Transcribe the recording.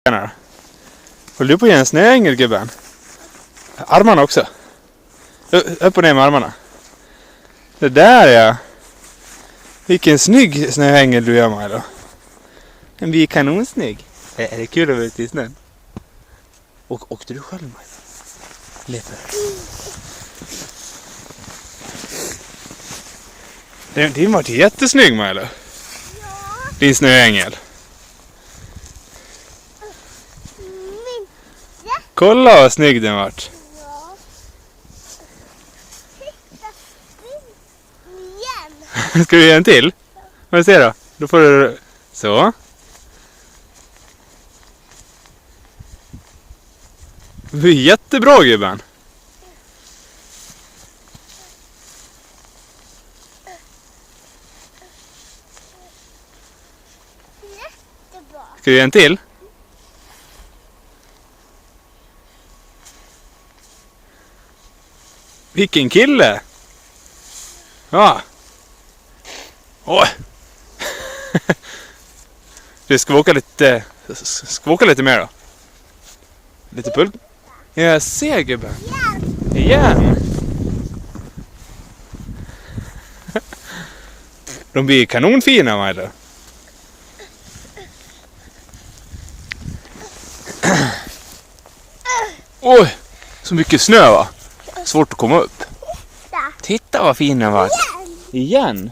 Håller du på att ge en snöängel, gubben? Armarna också. Upp och ner med armarna. Det där, ja. Vilken snygg snöängel du gör, Milo. Den blir kanonsnygg. Är det kul att vara ute i snön? Och åkte du själv, Milo? Leper. Din var jättesnygg, Milo. Din snöängel. Kolla vad snygg den vart. Ja. Titta, igen. Ska du göra en till? Vad ser då? Då får du... Så. Det är jättebra, gubben. Jättebra. Ska du göra en till? Vilken kille! Ja. Åh! Du ska åka lite... Ska åka lite mer då? Lite pulk? Jag ser, gubben. Igen! De blir kanonfina, Milo. Oj! Så mycket snö, va? Svårt att komma upp. Titta vad fin den var. Igen!